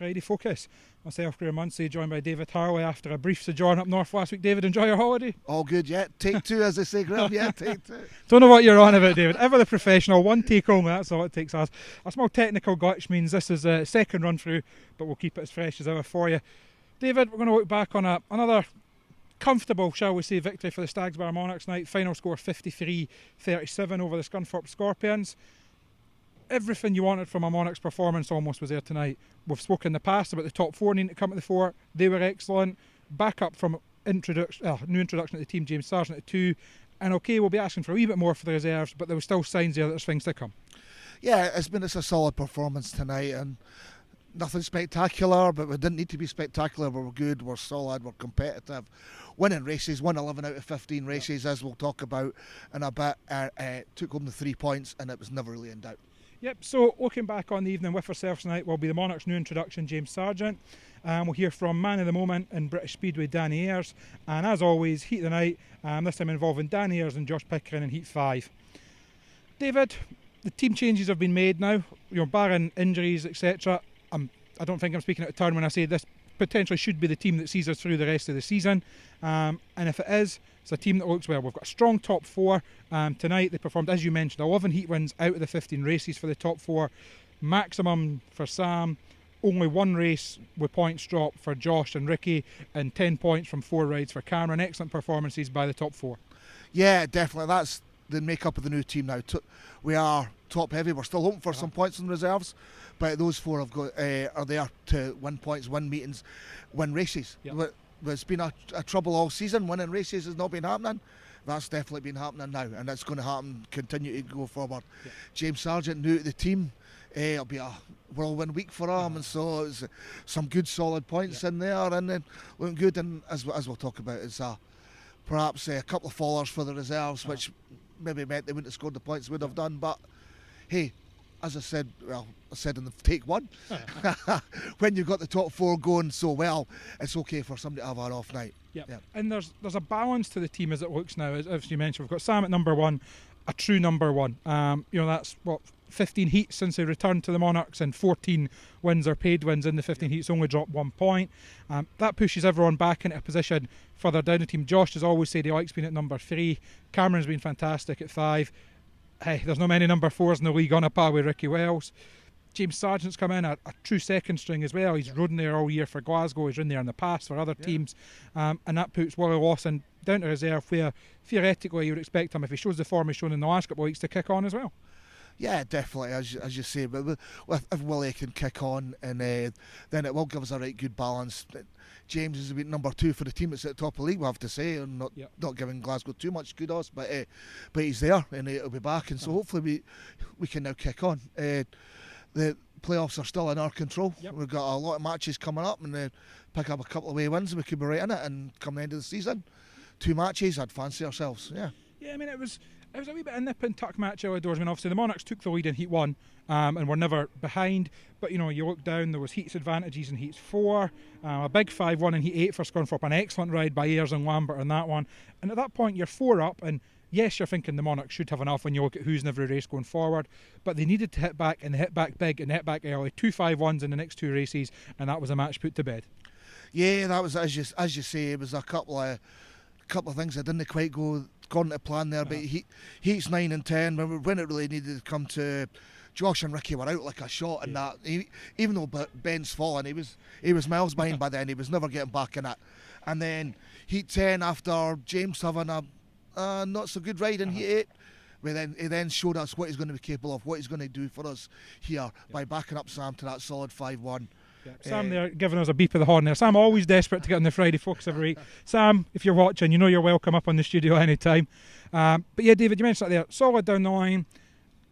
Friday Focus. Myself, Graham Munsey, joined by David Harley after a brief sojourn up north last week. David, enjoy your holiday? All good, yeah. Take two, as they say, Graham. Yeah, take two. Don't know what you're on about, David. Ever the professional, one take only, that's all it takes us. A small technical glitch means this is a second run through, but we'll keep it as fresh as ever for you. David, we're going to look back on another comfortable, shall we say, victory for the Stagsbar Monarchs night. Final score 53-37 over the Scunthorpe Scorpions. Everything you wanted from a Monarchs performance almost was there tonight. We've spoken in the past about the top four needing to come at the fore. They were excellent. Back up from new introduction to the team, James Sarjeant at 2. And okay, we'll be asking for a wee bit more for the reserves, but there were still signs there that there's things to come. Yeah, it's a solid performance tonight, and nothing spectacular, but we didn't need to be spectacular. We're good, we're solid, we're competitive. Winning races, won 11 out of 15 races, as we'll talk about in a bit. Took home the 3 points, and it was never really in doubt. Yep, so looking back on the evening with ourselves tonight will be the Monarchs' new introduction, James Sarjeant. We'll hear from man of the moment in British Speedway, Danny Ayres. And as always, heat of the night, this time involving Danny Ayres and Josh Pickering in heat 5. David, the team changes have been made now, barring injuries, etc. I don't think I'm speaking out of turn when I say this potentially should be the team that sees us through the rest of the season. And if it is, it's a team that looks well. We've got a strong top four. Tonight they performed, as you mentioned, 11 heat wins out of the 15 races for the top four. Maximum for Sam. Only one race with points dropped for Josh and Ricky, and 10 points from 4 rides for Cameron. Excellent performances by the top four. Yeah, definitely. That's the makeup of the new team now. We are top heavy. We're still hoping for some points in reserves, but those 4 have got are there to win points, win meetings, win races. Yep. It's been a trouble all season. Winning races has not been happening. That's definitely been happening now, and it's going to happen, continue to go forward. Yep. James Sarjeant, new to the team. It'll be a whirlwind week for him, and so it's some good solid points in there, and then looking good. And as we'll talk about, it's perhaps a couple of fallers for the reserves, which maybe meant they wouldn't have scored the points they would have done. But hey, as I said in the take one, when you've got the top 4 going so well, it's okay for somebody to have an off night. Yep. And there's a balance to the team as it looks now. As you mentioned, we've got Sam at number 1, a true number 1. That's 15 heats since they returned to the Monarchs, and 14 wins or paid wins in the 15 heats, only dropped 1 point. That pushes everyone back into a position further down the team. Josh has always said he likes being at number 3. Cameron's been fantastic at 5. Hey, there's not many number 4s in the league on a par with Ricky Wells. James Sarjeant's come in a true second string as well. He's ridden there all year for Glasgow. He's ridden there in the past for other teams. And that puts Willie Lawson down to reserve, where theoretically you would expect him, if he shows the form he's shown in the last couple of weeks, to kick on as well. Yeah, definitely, as you say. But if Willie can kick on, and then it will give us a right good balance. James is about number 2 for the team that's at the top of the league, we have to say, and not giving Glasgow too much kudos, but he's there, and he'll be back, and so hopefully we can now kick on. The playoffs are still in our control. Yep. We've got a lot of matches coming up, and pick up a couple of away wins, and we could be right in it. And come the end of the season, 2 matches, I'd fancy ourselves. Yeah, I mean, it was a wee bit of nip and tuck match early doors. I mean, obviously the Monarchs took the lead in heat 1, and were never behind. But you look down, there was heats advantages in heats 4, a big 5-1 in heat 8 for Scunthorpe, an excellent ride by Ayres and Lambert on that one. And at that point, you're 4 up, and yes, you're thinking the Monarchs should have enough when you look at who's in every race going forward, but they needed to hit back, and they hit back big and hit back early. 2 5-1s in the next 2 races, and that was a match put to bed. Yeah, that was, as you say, it was a couple of things that didn't quite go according to plan there. But heats 9 and 10, when it really needed to come to, Josh and Ricky were out like a shot, and that even though Ben's fallen, he was miles behind by then. He was never getting back in it. And then heat 10, after James having a not so good ride in heat 8, he then showed us what he's going to be capable of, what he's going to do for us here by backing up Sam to that solid 5-1. Yeah. Sam there giving us a beep of the horn there. Sam always desperate to get on the Friday Focus every week. Sam, if you're watching, you're welcome up on the studio anytime. But yeah, David, you mentioned that there, solid down the line.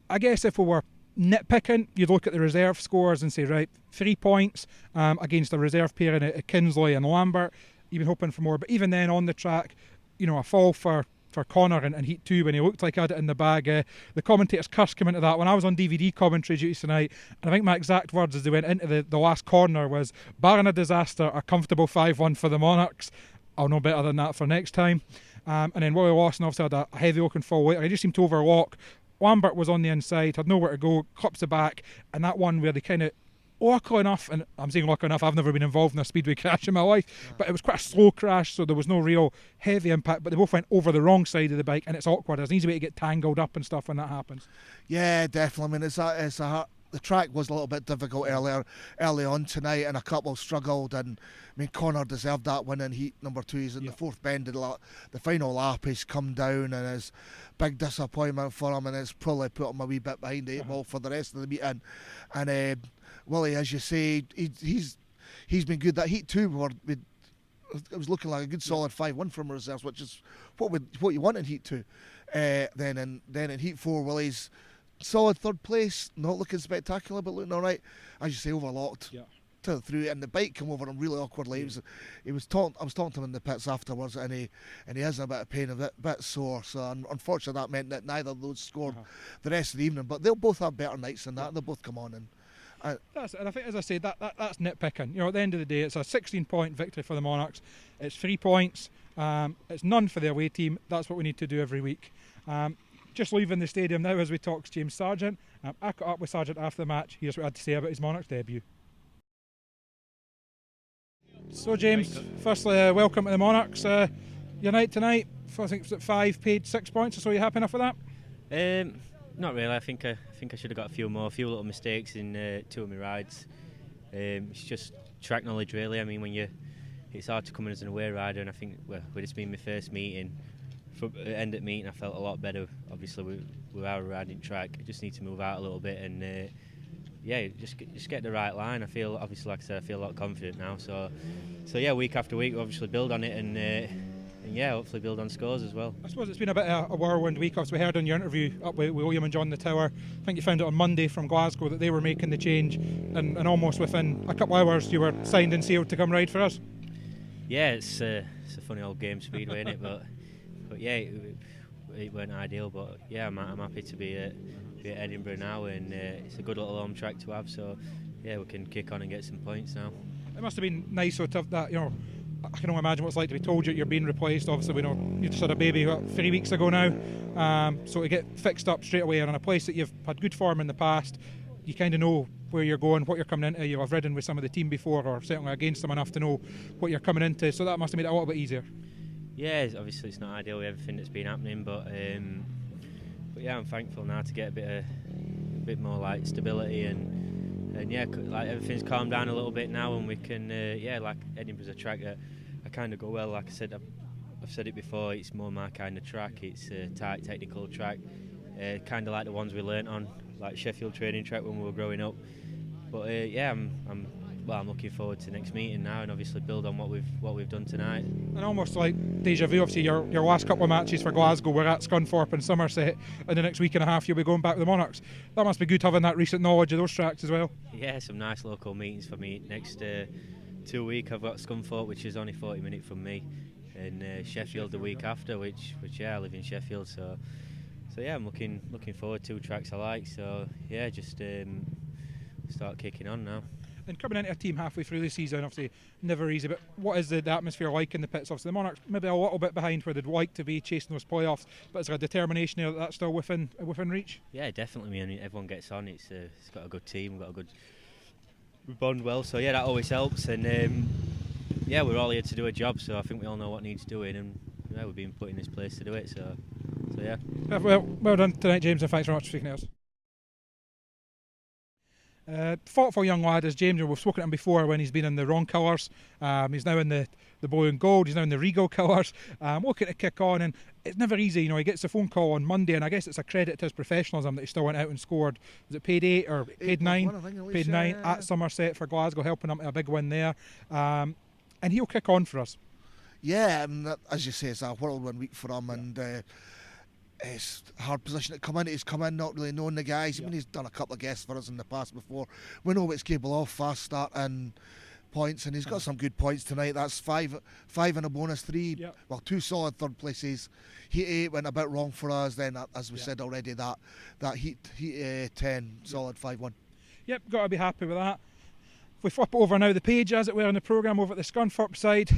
I guess if we were nitpicking, you'd look at the reserve scores and say, right, 3 points against a reserve pairing at Kinsley and Lambert. You've been hoping for more, but even then on the track, a fall for Connor in heat 2 when he looked like he had it in the bag. The commentator's curse came into that when I was on DVD commentary duty tonight, and I think my exact words as they went into the last corner was, barring a disaster, a comfortable 5-1 for the Monarchs. I'll know better than that for next time. And then Willie Lawson obviously had a heavy looking fall later. He just seemed to overlock. Lambert was on the inside, had nowhere to go, clips the back, and that one where they kind of luckily enough, and I'm saying luckily enough, I've never been involved in a speedway crash in my life, but it was quite a slow crash, so there was no real heavy impact, but they both went over the wrong side of the bike, and it's awkward. There's an easy way to get tangled up and stuff when that happens. Yeah, definitely. I mean, the track was a little bit difficult early on tonight, and a couple struggled. And I mean, Connor deserved that win in heat number 2. He's in the fourth bend of the final lap. He's come down, and it's big disappointment for him, and it's probably put him a wee bit behind the 8 ball for the rest of the meeting. And Willie, as you say, he's been good. That heat 2, it was looking like a good solid 5-1 from reserves, which is what you want in heat 2. Then in heat 4, Willie's solid third place, not looking spectacular, but looking all right. As you say, overlocked through, and the bike came over him really awkwardly. I was talking to him in the pits afterwards, and he has a bit of pain, a bit sore. So unfortunately, that meant that neither of those scored the rest of the evening. But they'll both have better nights than that. And they'll both come on and. And I think, as I said, that's nitpicking. You know, at the end of the day, it's a 16-point victory for the Monarchs. It's 3 points. It's none for the away team. That's what we need to do every week. Just leaving the stadium now as we talk to James Sarjeant. I caught up with Sarjeant after the match. Here's what I had to say about his Monarchs debut. So James, firstly, welcome to the Monarchs. Your night tonight, I think it was at 5, paid 6 points, so are you happy enough with that? Not really. I think I should have got a few little mistakes in 2 of my rides. It's just track knowledge, really. I mean, it's hard to come in as an away rider, and I think with this being my first meeting, from the end of the meeting, I felt a lot better. Obviously, with our riding track, I just need to move out a little bit and just get the right line. I feel, obviously, like I said, I feel a lot confident now. So yeah, week after week, we obviously build on it and hopefully build on scores as well. I suppose it's been a bit of a whirlwind week. As we heard in your interview up with William and John the Tower, I think you found out on Monday from Glasgow that they were making the change, and almost within a couple of hours you were signed and sealed to come ride for us. Yeah, it's a funny old game, speedway, isn't it? But yeah, it weren't ideal. But yeah, I'm happy to be at Edinburgh now, and it's a good little home track to have. So yeah, we can kick on and get some points now. It must have been nice to have that, you know. I can only imagine what it's like to be told you're being replaced. Obviously, we know you just had a baby 3 weeks ago now, so to get fixed up straight away on a place that you've had good form in the past, you kind of know where you're going, what you're coming into. You'll have ridden with some of the team before, or certainly against them enough to know what you're coming into, so that must have made it a little bit easier. Yeah, obviously it's not ideal with everything that's been happening, but yeah, I'm thankful now to get a bit more like stability and yeah, like everything's calmed down a little bit now, and we can like Edinburgh's a track that I kind of go well. Like I said, I've said it before, it's more my kind of track. It's a tight technical track, kind of like the ones we learnt on, like Sheffield training track when we were growing up. But yeah, I'm looking forward to next meeting now, and obviously build on what we've done tonight. And almost like deja vu, obviously your last couple of matches for Glasgow were at Scunthorpe and Somerset, and the next week and a half you'll be going back to the Monarchs. That must be good having that recent knowledge of those tracks as well. Yeah, some nice local meetings for me. Next 2 weeks I've got Scunthorpe, which is only 40 minutes from me, and Sheffield the week after, which yeah, I live in Sheffield, so yeah, I'm looking forward to 2 tracks I like. So yeah, just start kicking on now. And coming into a team halfway through the season, obviously never easy, but what is the atmosphere like in the pits? Obviously the Monarchs maybe a little bit behind where they'd like to be chasing those playoffs, but is there a determination there that's still within reach? Yeah, definitely. I mean, everyone gets on. It's got a good team, we bond well, so yeah, that always helps. And yeah, we're all here to do a job, so I think we all know what needs doing, and yeah, we've been put in this place to do it. So yeah. Well done tonight, James, and thanks very much for speaking to us. Thoughtful young lad is James, and we've spoken to him before when he's been in the wrong colours. He's now in the blue and gold, he's now in the Regal colours, looking to kick on, and it's never easy. You know, he gets a phone call on Monday, and I guess it's a credit to his professionalism that he still went out and scored. Was it paid 8 or paid 9? Paid 9 at Somerset for Glasgow, helping him to a big win there, and he'll kick on for us. Yeah, as you say, it's a whirlwind week for him, and it's a hard position to come in. He's come in not really knowing the guys. I mean, he's done a couple of guests for us in the past before. We know what he's capable of, fast start and points, and he's got some good points tonight. That's five and a bonus 3. Well, 2 solid third places. Heat 8 went a bit wrong for us. Then, as we said already, that heat 10 solid 5-1. Yep, got to be happy with that. If we flip over now the page, as it were, on the programme over at the Scunthorpe side,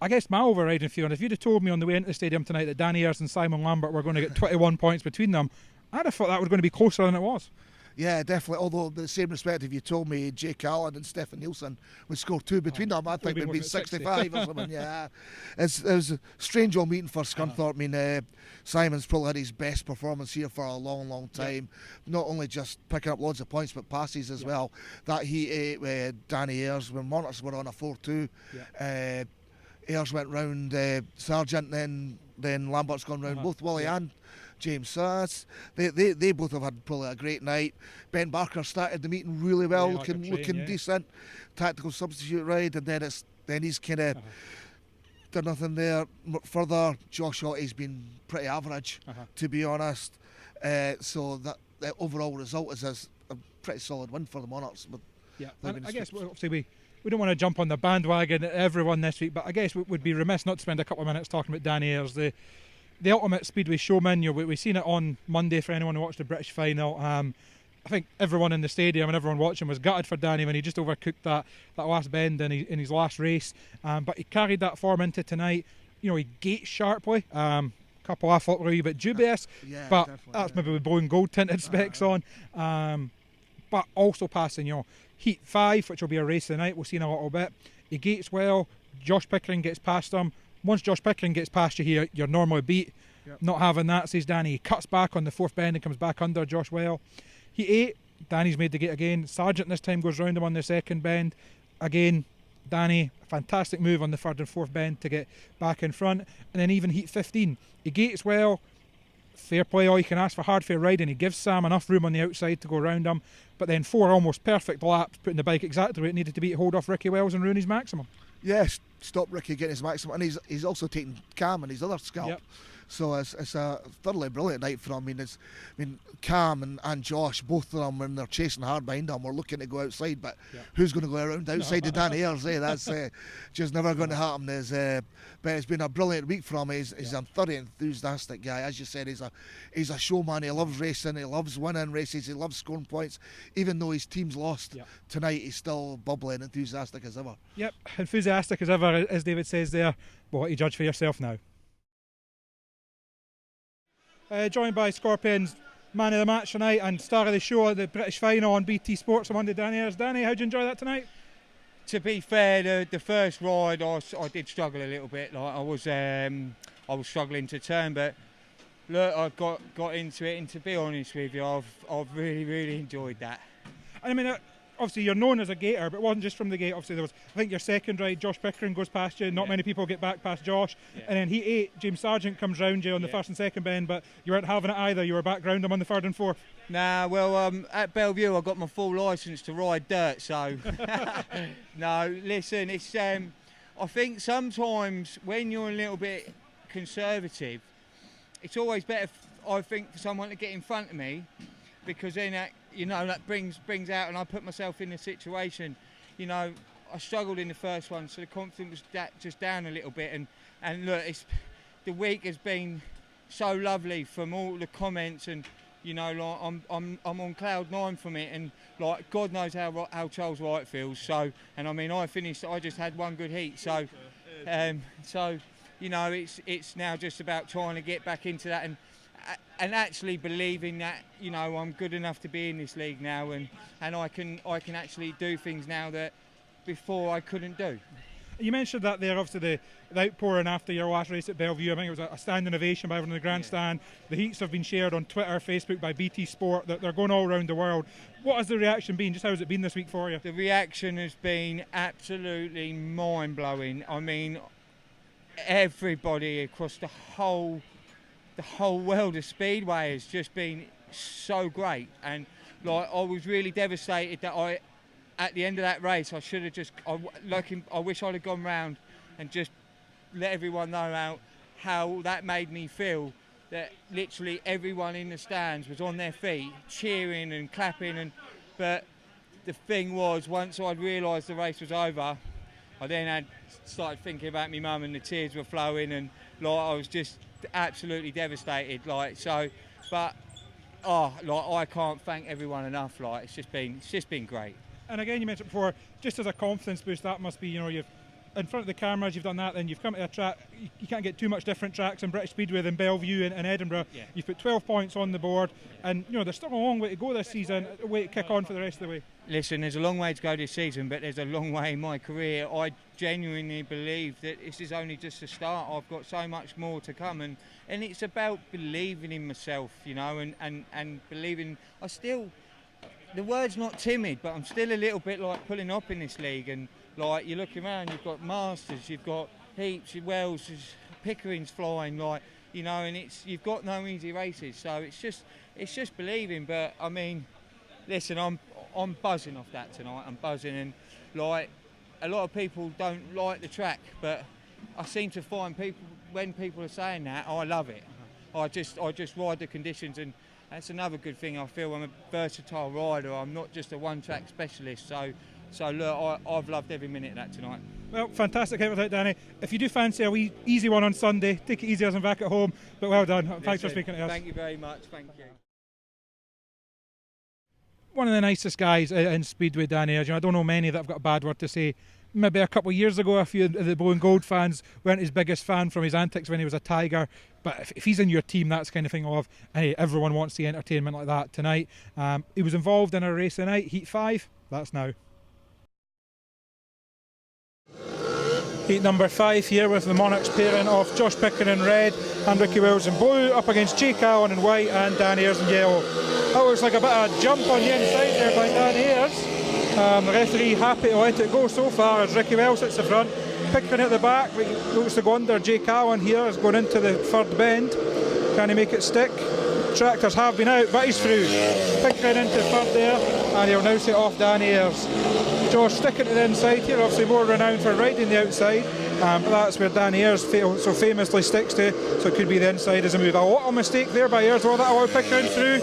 I guess my overriding feeling, if you'd have told me on the way into the stadium tonight that Ayres and Simon Lambert were going to get 21 points between them, I'd have thought that was going to be closer than it was. Yeah, definitely. Although, the same respect, if you told me Jake Allen and Stefan Nielsen would score 2 between them, I think we'd be 65 or something. Yeah, it was a strange old meeting for Scunthorpe. I mean, Simon's probably had his best performance here for a long, long time. Not only just picking up loads of points, but passes as well. That he ate with Danny Ayres when Monarchs were on a 4-2. Ayres went round Sarjeant, then Lambert's gone round both Wally and James Sass. They both have had probably a great night. Ben Barker started the meeting really well, looking decent. Tactical substitute ride, and then he's kind of done nothing there further. Josh Ottie's been pretty average, to be honest. So that the overall result is a pretty solid win for the Monarchs. But and I guess obviously we don't want to jump on the bandwagon everyone this week, but I guess we would be remiss not to spend a couple of minutes talking about Danny Ayres, the ultimate speedway showman. We've seen it on Monday for anyone who watched the British final. I think everyone in the stadium and everyone watching was gutted for Danny when he just overcooked that last bend in his last race. But he carried that form into tonight. He gates sharply. Couple I thought were a wee bit dubious, but that's maybe with blue and gold tinted specs on. But also passing, Heat 5, which will be a race tonight, we'll see in a little bit. He gates well. Josh Pickering gets past him. Once Josh Pickering gets past you here, you're normally beat. Not having that, says Danny. He cuts back on the fourth bend and comes back under Josh well. Heat 8, Danny's made the gate again. Sarjeant this time goes round him on the second bend. Again, Danny, a fantastic move on the third and fourth bend to get back in front. And then even Heat 15, he gates well. Fair play, all you can ask for, hard fair riding. He gives Sam enough room on the outside to go round him. But then 4 almost perfect laps, putting the bike exactly where it needed to be to hold off Ricky Wells and ruin his maximum. Yes, stop Ricky getting his maximum, and he's also taken Cam and his other scalp. So it's a thoroughly brilliant night for him. I mean, Cam and Josh, both of them, when they're chasing hard behind him, were looking to go outside. But who's going to go around outside the Danny Ayres? That's just never going to happen. But it's been a brilliant week for him. He's a thoroughly enthusiastic guy. As you said, he's a showman. He loves racing. He loves winning races. He loves scoring points. Even though his team's lost tonight, he's still bubbly and enthusiastic as ever. Yep, enthusiastic as ever, as David says there. We'll let you judge for yourself now. Joined by Scorpions man of the match tonight and star of the show at the British final on BT Sports on Monday, Danny Ayres. Danny, how'd you enjoy that tonight? To be fair, the first ride I did struggle a little bit. Like I was struggling to turn, but look, I got into it. And to be honest with you, I've really enjoyed that. I mean, obviously you're known as a gator, but it wasn't just from the gate. Obviously there was, I think your second ride, Josh Pickering goes past you. Not many people get back past Josh. And then Heat 8, James Sarjeant comes round you on the first and second bend, but you weren't having it either. You were back round him on the third and fourth. Nah, well, at Bellevue I got my full licence to ride dirt, so no. Listen, it's I think sometimes when you're a little bit conservative, it's always better, I think, for someone to get in front of me, because then that brings out, and I put myself in the situation. I struggled in the first one, so the confidence was just down a little bit. And look, the week has been so lovely from all the comments, and like I'm on cloud 9 from it, and like God knows how Charles Wright feels. So, and I mean, I just had one good heat. So, it's now just about trying to get back into that and actually believing that I'm good enough to be in this league now, and I can actually do things now that before I couldn't do. You mentioned that there, obviously the outpouring after your last race at Bellevue. I think it was a standing ovation by everyone in the grandstand. The heats have been shared on Twitter, Facebook, by BT Sport. That they're going all around the world. What has the reaction been? Just how has it been this week for you? The reaction has been absolutely mind-blowing. I mean, everybody across the whole world of Speedway has just been so great, and like I was really devastated that at the end of that race I should have just I wish I'd have gone round and just let everyone know how that made me feel, that literally everyone in the stands was on their feet cheering and clapping, but the thing was, once I'd realised the race was over, I then started thinking about my mum, and the tears were flowing, and like I was just absolutely devastated. I can't thank everyone enough. Like it's just been great. And again, you mentioned before, just as a confidence boost, that must be, you've in front of the cameras, you've done that, then you've come to a track, you can't get too much different tracks in British Speedway than Bellevue and Edinburgh. Yeah. You've put 12 points on the board, and there's still a long way to go this season, a way to kick on for the rest of the way. Listen, there's a long way to go this season, but there's a long way in my career. I genuinely believe that this is only just the start. I've got so much more to come, and it's about believing in myself, and believing. The word's not timid, but I'm still a little bit like pulling up in this league, and like you look around, you've got Masters, you've got heaps, Wells, Pickering's flying, and you've got no easy races, so it's just believing. But I mean, listen, I'm buzzing off that tonight. I'm buzzing, and like a lot of people don't like the track, but I seem to find when people are saying that, I love it. I just ride the conditions, and that's another good thing. I feel I'm a versatile rider. I'm not just a one-track specialist. So look, I've loved every minute of that tonight. Well, fantastic effort out, Danny. If you do fancy a wee easy one on Sunday, take it easy as I'm back at home. But well done. Thanks for speaking to us. Thank you very much. Thank you. One of the nicest guys in Speedway, Danny Ayres. I don't know many that have got a bad word to say. Maybe a couple of years ago, a few of the Blue and Gold fans weren't his biggest fan from his antics when he was a Tiger. But if he's in your team, that's the kind of thing of, hey, everyone wants the entertainment like that tonight. He was involved in a race tonight, Heat 5. That's now. Heat number 5 here with the Monarchs pairing of Josh Pickering in red and Ricky Wells in blue, up against Jake Allen in white and Danny Ayres in yellow. That looks like a bit of a jump on the inside there by Danny Ayres. The referee happy to let it go so far as Ricky Wells hits the front. Pickering at the back, looks to go under. Jake Allen here is going into the third bend. Can he make it stick? Tractors have been out, but he's through. Pickering into third there, and he'll now set off Danny Ayres. Josh sticking to the inside here, obviously more renowned for riding the outside, but that's where Danny Ayres so famously sticks to, so it could be the inside as a move. A little mistake there by Ayres. Will that allow Pickering through?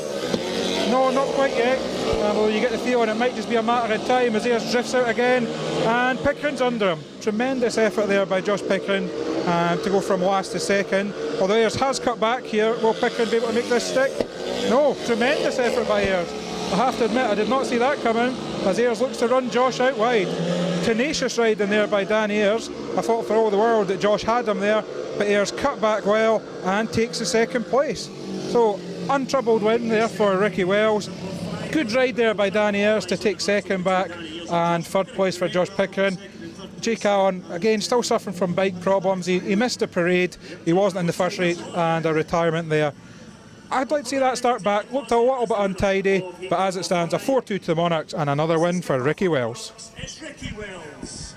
No, not quite yet. Although you get the feeling it might just be a matter of time as Ayres drifts out again, and Pickering's under him. Tremendous effort there by Josh Pickering to go from last to second. Although Ayres has cut back here, will Pickering be able to make this stick? No, tremendous effort by Ayres. I have to admit, I did not see that coming as Ayres looks to run Josh out wide. Tenacious riding there by Danny Ayres. I thought for all the world that Josh had him there, but Ayres cut back well and takes the second place. So, untroubled win there for Ricky Wells. Good ride there by Danny Ayres to take second back, and third place for Josh Pickering. Jake Allen, again, still suffering from bike problems. He missed the parade, he wasn't in the first race, and a retirement there. I'd like to see that start back. Looked a little bit untidy, but as it stands, a 4-2 to the Monarchs and another win for Ricky Wells. It's Ricky Wells.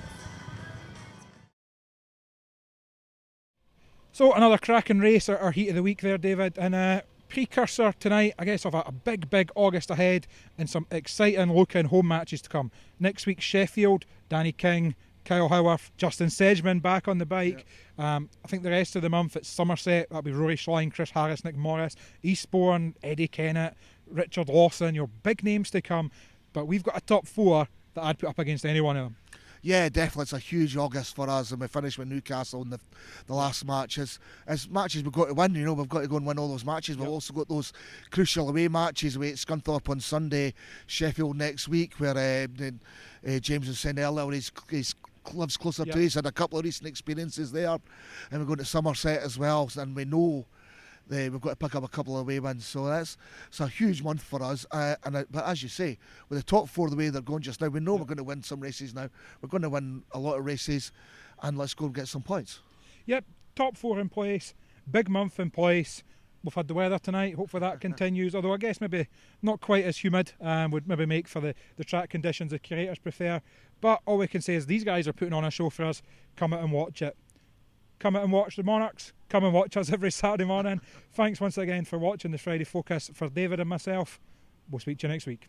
So another cracking race, our heat of the week there, David, and precursor tonight, I guess, of a big August ahead and some exciting looking home matches to come. Next week, Sheffield, Danny King, Kyle Howarth, Justin Sedgman back on the bike. Yep. I think the rest of the month it's Somerset. That'll be Rory Schlein, Chris Harris, Nick Morris, Eastbourne, Eddie Kennett, Richard Lawson. Your big names to come, but we've got a top 4 that I'd put up against any one of them. Yeah, definitely. It's a huge August for us, and we finished with Newcastle in the last matches. As matches we've got to win, we've got to go and win all those matches. We've also got those crucial away matches. We at Scunthorpe on Sunday, Sheffield next week, where James and Senella, he's lives closer to. He's had a couple of recent experiences there, and we're going to Somerset as well, and we know we've got to pick up a couple of away wins, so it's a huge month for us. But as you say, with the top 4 the way they're going just now, we know we're going to win some races now. We're going to win a lot of races, and let's go and get some points. Yep, top 4 in place, big month in place. We've had the weather tonight, hopefully that continues, although I guess maybe not quite as humid, would maybe make for the track conditions the curators prefer. But all we can say is these guys are putting on a show for us. Come out and watch it. Come out and watch the Monarchs. Come and watch us every Saturday morning. Thanks once again for watching the Friday Focus. For David and myself, we'll speak to you next week.